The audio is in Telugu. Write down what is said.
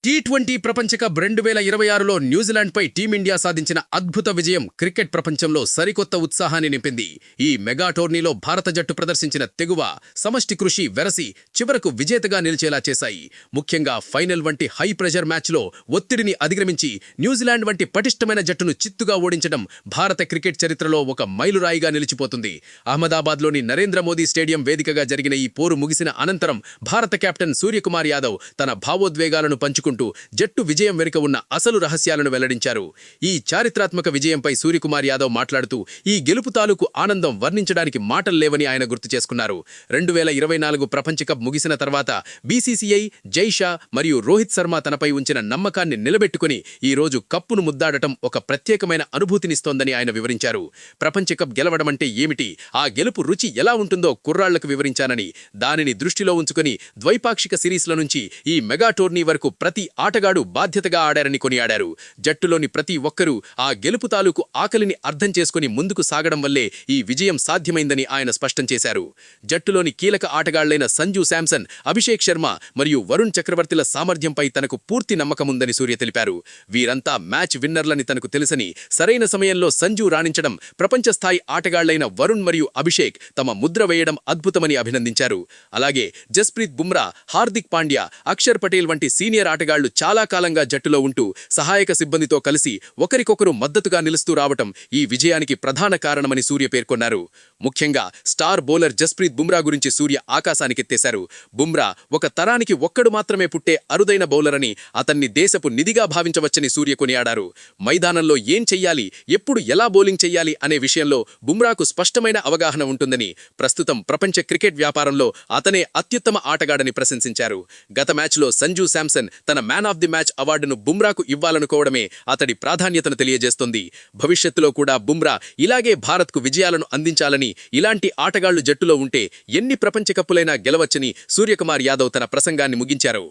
టీ20 ప్రపంచ కప్ 2026లో న్యూజిలాండ్పై టీమిండియా సాధించిన అద్భుత విజయం క్రికెట్ ప్రపంచంలో సరికొత్త ఉత్సాహాన్ని నింపింది. ఈ మెగా టోర్నీలో భారత జట్టు ప్రదర్శించిన తెగువ, సమష్టి కృషి వెరసి చివరకు విజేతగా నిలిచేలా చేశాయి. ముఖ్యంగా ఫైనల్ వంటి హై ప్రెషర్ మ్యాచ్లో ఒత్తిడిని అధిగమించి న్యూజిలాండ్ వంటి పటిష్టమైన జట్టును చిత్తుగా ఓడించడం భారత క్రికెట్ చరిత్రలో ఒక మైలురాయిగా నిలిచిపోతుంది. అహ్మదాబాద్లోని నరేంద్ర మోదీ స్టేడియం వేదికగా జరిగిన ఈ పోరు ముగిసిన అనంతరం భారత కెప్టెన్ సూర్యకుమార్ యాదవ్ తన భావోద్వేగాలను పంచుకుంటూ జట్టు విజయం వెనుక ఉన్న అసలు రహస్యాలను వెల్లడించారు. ఈ చారిత్రాత్మక విజయంపై సూర్యకుమార్ యాదవ్ మాట్లాడుతూ ఈ గెలుపు తాలూకు ఆనందం వర్ణించడానికి మాటల్లేవని ఆయన గుర్తు చేసుకున్నారు. 2024 ప్రపంచ కప్ ముగిసిన తర్వాత బీసీసీఐ, జైషా మరియు రోహిత్ శర్మ తనపై ఉంచిన నమ్మకాన్ని నిలబెట్టుకుని ఈ రోజు కప్పును ముద్దాడటం ఒక ప్రత్యేకమైన అనుభూతినిస్తోందని ఆయన వివరించారు. ప్రపంచ కప్ గెలవడమంటే ఏమిటి, ఆ గెలుపు రుచి ఎలా ఉంటుందో కుర్రాళ్లకు వివరించానని, దానిని దృష్టిలో ఉంచుకుని ద్వైపాక్షిక సిరీస్ల నుంచి ఈ మెగా టోర్నీ వరకు ప్రతి ఆటగాడు బాధ్యతగా ఆడారని కొనియాడారు. జట్టులోని ప్రతి ఒక్కరూ ఆ గెలుపు తాలూకు ఆకలిని అర్థం చేసుకుని ముందుకు సాగడం వల్లే ఈ విజయం సాధ్యమైందని ఆయన స్పష్టం చేశారు. జట్టులోని కీలక ఆటగాళ్లైన సంజు శాంసన్, అభిషేక్ శర్మ మరియు వరుణ్ చక్రవర్తిల సామర్థ్యంపై తనకు పూర్తి నమ్మకముందని సూర్య తెలిపారు. వీరంతా మ్యాచ్ విన్నర్లని తనకు తెలుసని, సరైన సమయంలో సంజు రాణించడం, ప్రపంచ స్థాయి ఆటగాళ్లైన వరుణ్ మరియు అభిషేక్ తమ ముద్ర వేయడం అద్భుతమని అభినందించారు. అలాగే జస్ప్రీత్ బుమ్రా, హార్దిక్ పాండ్యా, అక్షర్ పటేల్ వంటి సీనియర్ ఆటగాళ్లు చాలా కాలంగా జట్టులో ఉంటూ సహాయక సిబ్బందితో కలిసి ఒకరికొకరు మద్దతుగా నిలుస్తూ రావటం ఈ విజయానికి ప్రధాన కారణమని సూర్య పేర్కొన్నారు. ముఖ్యంగా స్టార్ బౌలర్ జస్ప్రీత్ బుమ్రా గురించి సూర్య ఆకాశానికెత్తేశారు. బుమ్రా ఒక తరానికి ఒక్కడు మాత్రమే పుట్టే అరుదైన బౌలర్ అని, అతన్ని దేశపు నిధిగా భావించవచ్చని సూర్య కొనియాడారు. మైదానంలో ఏం చెయ్యాలి, ఎప్పుడు ఎలా బౌలింగ్ చెయ్యాలి అనే విషయంలో బుమ్రాకు స్పష్టమైన అవగాహన ఉంటుందని, ప్రస్తుతం ప్రపంచ క్రికెట్ వ్యాపారంలో అతనే అత్యుత్తమ ఆటగాడని ప్రశంసించారు. గత మ్యాచ్లో సంజు శాంసన్ తన మ్యాన్ ఆఫ్ ది మ్యాచ్ అవార్డును బుమ్రాకు ఇవ్వాలనుకోవడమే అతడి ప్రాధాన్యతను తెలియజేస్తోంది. భవిష్యత్తులో కూడా బుమ్రా ఇలాగే భారత్కు విజయాలను అందించాలని, ఇలాంటి ఆటగాళ్లు జట్టులో ఉంటే ఎన్ని ప్రపంచ కప్పులైనా గెలవచ్చని సూర్యకుమార్ యాదవ్ తన ప్రసంగాన్ని ముగించారు.